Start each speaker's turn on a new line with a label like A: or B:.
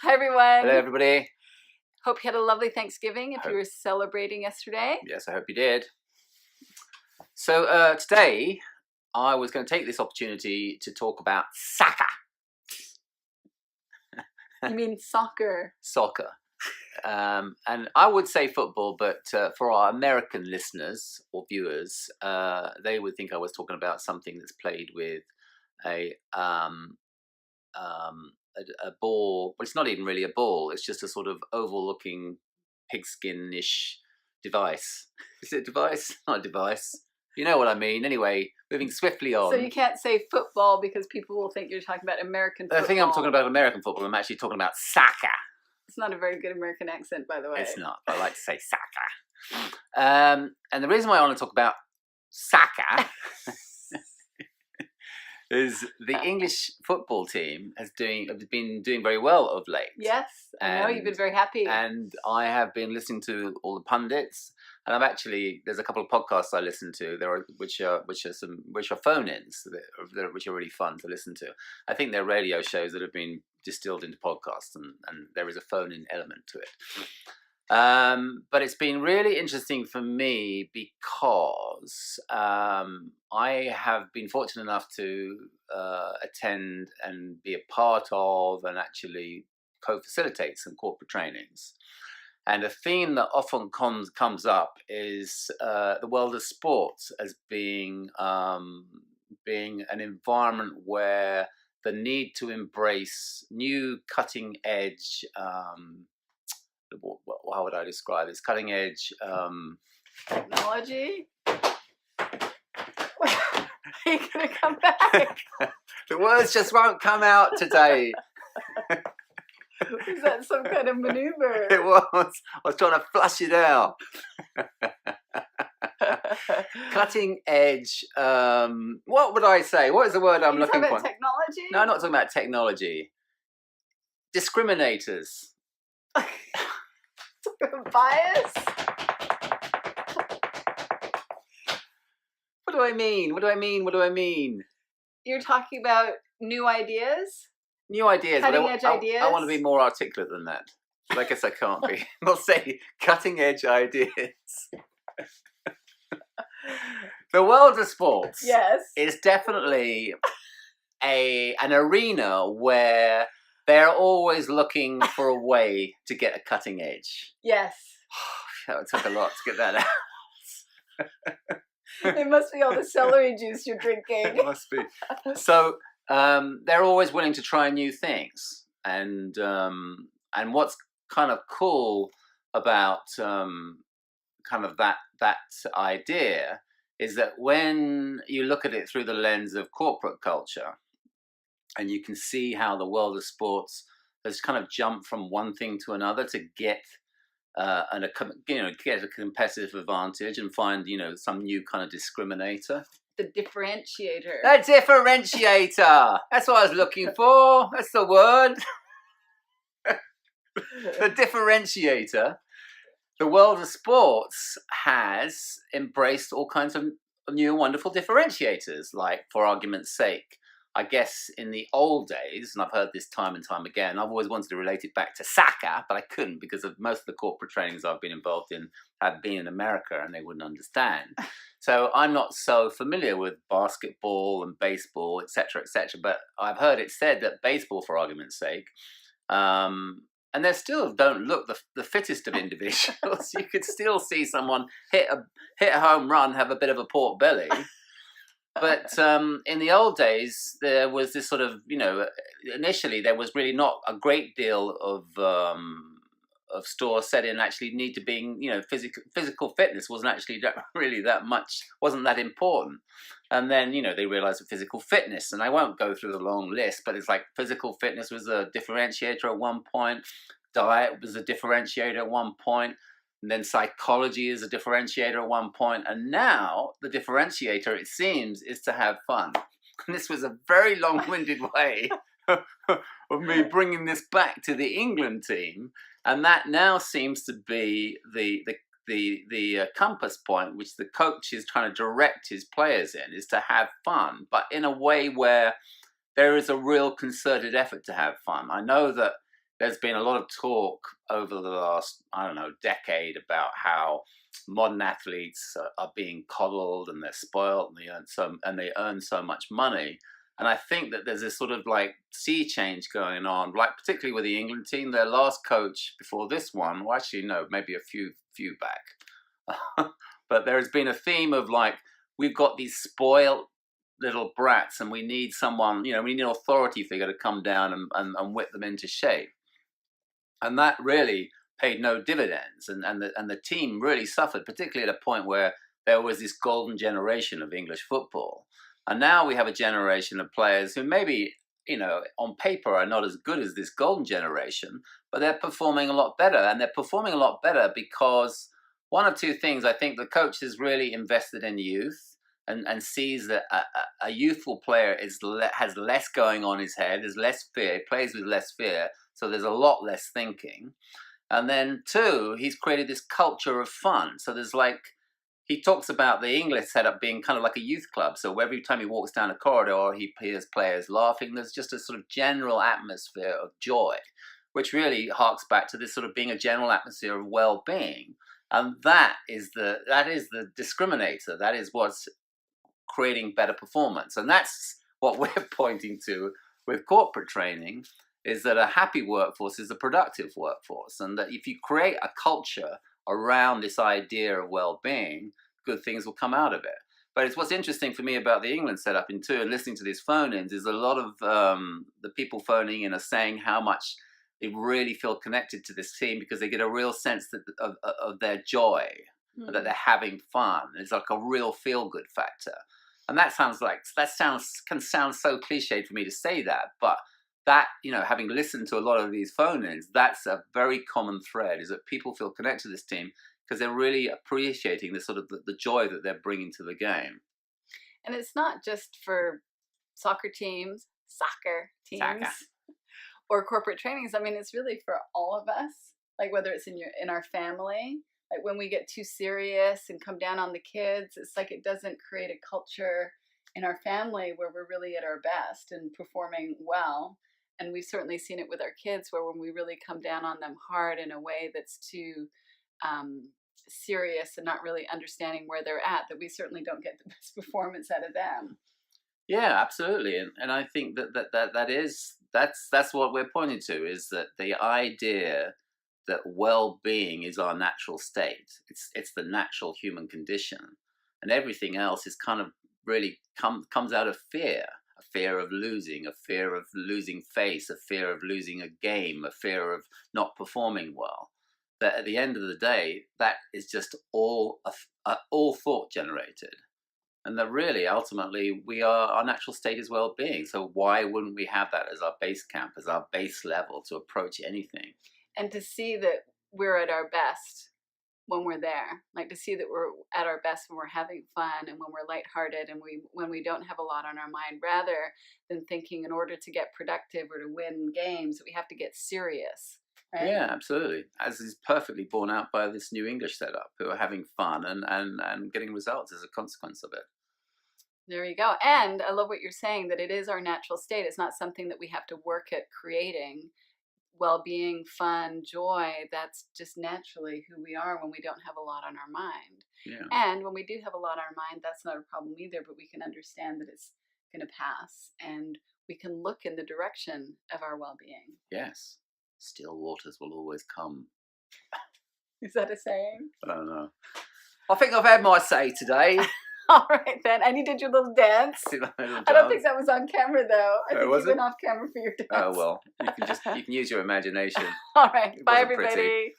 A: Hi, everyone.
B: Hello, everybody.
A: Hope you had a lovely Thanksgiving if you were celebrating yesterday.
B: Yes, I hope you did. So today, I was going to take this opportunity to talk about soccer.
A: You mean soccer?
B: Soccer. And I would say football, but for our American listeners or viewers, they would think I was talking about something that's played with a ball, but it's not even really a ball. It's just a sort of oval-looking pigskin-ish device. Is it a device? Not a device. You know what I mean. Anyway, moving swiftly on.
A: So you can't say football because people will think you're talking about American football.
B: I think I'm talking about American football. I'm actually talking about soccer.
A: It's not a very good American accent, by the way.
B: It's not, but I like to say soccer. And the reason why I want to talk about soccer is the English football team have been doing very well of late.
A: Yes, I know you've been very happy.
B: And I have been listening to all the pundits, and there's a couple of podcasts I listen to. Which are phone-ins, which are really fun to listen to. I think they're radio shows that have been distilled into podcasts, and there is a phone-in element to it. But it's been really interesting for me because I have been fortunate enough to attend and be a part of and actually co-facilitate some corporate trainings. And a theme that often comes up is the world of sports as being an environment where the need to embrace new cutting edge how would I describe this? Cutting edge
A: technology? Are you going to come back?
B: The words just won't come out today.
A: Was that some kind of maneuver?
B: It was. I was trying to flush it out. Cutting edge. What would I say? What is the word I'm looking for?
A: Talking about technology?
B: No, I'm not talking about technology. Discriminators.
A: Bias?
B: What do I mean? You're
A: talking about new ideas?
B: New ideas.
A: Cutting edge ideas?
B: I want to be more articulate than that. But I guess I can't be. I'll say cutting edge ideas. The world of sports is definitely an arena where they're always looking for a way to get a cutting edge.
A: Yes.
B: That took a lot to get that out.
A: It must be all the celery juice you're drinking.
B: It must be. So they're always willing to try new things. And what's kind of cool about kind of that idea is that when you look at it through the lens of corporate culture, and you can see how the world of sports has kind of jumped from one thing to another to get get a competitive advantage and find some new kind of discriminator.
A: The differentiator.
B: A differentiator. That's what I was looking for. That's the word. The differentiator. The world of sports has embraced all kinds of new wonderful differentiators, like, for argument's sake, I guess in the old days, and I've heard this time and time again, I've always wanted to relate it back to soccer, but I couldn't because of most of the corporate trainings I've been involved in have been in America and they wouldn't understand. So I'm not so familiar with basketball and baseball, etc., but I've heard it said that baseball, for argument's sake, and they still don't look the fittest of individuals. You could still see someone hit a home run, have a bit of a pork belly. But in the old days, there was this sort of, initially there was really not a great deal of stores set in actually need to being, physical fitness wasn't actually wasn't that important. And then, they realized that physical fitness, and I won't go through the long list, but it's like physical fitness was a differentiator at one point, diet was a differentiator at one point, and then psychology is a differentiator at one point, and now the differentiator, it seems, is to have fun. And this was a very long-winded way of me bringing this back to the England team, and that now seems to be the compass point which the coach is trying to direct his players in, is to have fun, but in a way where there is a real concerted effort to have fun. I know that there's been a lot of talk over the last, I don't know, decade about how modern athletes are being coddled and they're spoiled and they earn so much money. And I think that there's this sort of like sea change going on, like particularly with the England team. Their last coach before this one, well, actually no, maybe a few back, but there has been a theme of like we've got these spoiled little brats, and we need someone, we need an authority figure to come down and whip them into shape. And that really paid no dividends, and the team really suffered, particularly at a point where there was this golden generation of English football. And now we have a generation of players who maybe, on paper are not as good as this golden generation, but they're performing a lot better. And they're performing a lot better because one of two things. I think the coach has really invested in youth and sees that a youthful player has less going on his head, there's less fear, plays with less fear, so there's a lot less thinking. And then two, he's created this culture of fun. So there's like, he talks about the English setup being kind of like a youth club. So every time he walks down a corridor, he hears players laughing. There's just a sort of general atmosphere of joy, which really harks back to this sort of being a general atmosphere of well-being. And that is the discriminator. That is what's creating better performance. And that's what we're pointing to with corporate training, is that a happy workforce is a productive workforce. And that if you create a culture around this idea of well-being, good things will come out of it. But it's what's interesting for me about the England setup and listening to these phone-ins is a lot of the people phoning in are saying how much they really feel connected to this team because they get a real sense of their joy, that they're having fun. It's like a real feel-good factor. And that can sound so cliched for me to say that, but that, having listened to a lot of these phone-ins, that's a very common thread, is that people feel connected to this team because they're really appreciating the sort of the joy that they're bringing to the game.
A: And it's not just for soccer teams, or corporate trainings. I mean, it's really for all of us, like whether it's in our family, like when we get too serious and come down on the kids, it's like it doesn't create a culture in our family where we're really at our best and performing well. And we've certainly seen it with our kids, where when we really come down on them hard in a way that's too serious and not really understanding where they're at, that we certainly don't get the best performance out of them.
B: Yeah, absolutely. And I think that's what we're pointing to, is that the idea that well-being is our natural state. It's the natural human condition, and everything else is kind of really comes out of fear. A fear of losing, a fear of losing face, a fear of losing a game, a fear of not performing well. That at the end of the day, that is just all thought generated. And that really, ultimately, our natural state is well-being. So why wouldn't we have that as our base camp, as our base level to approach anything?
A: And to see that we're at our best when we're there, like to see that we're at our best when we're having fun and when we're lighthearted and when we don't have a lot on our mind, rather than thinking in order to get productive or to win games that we have to get serious. Right?
B: Yeah, absolutely. As is perfectly borne out by this new English setup, who are having fun and getting results as a consequence of it.
A: There you go. And I love what you're saying, that it is our natural state. It's not something that we have to work at creating. Well-being, fun, joy, that's just naturally who we are when we don't have a lot on our mind.
B: Yeah.
A: And when we do have a lot on our mind, that's not a problem either, but we can understand that it's going to pass and we can look in the direction of our well-being.
B: Yes. Still waters will always come.
A: Is that a saying?
B: I don't know. I think I've had my say today.
A: All right, then. And you did your little dance. I don't think that was on camera, though. I think you went off camera for your dance.
B: Oh, well. You can use your imagination.
A: All right. Bye, everybody.
B: Pretty.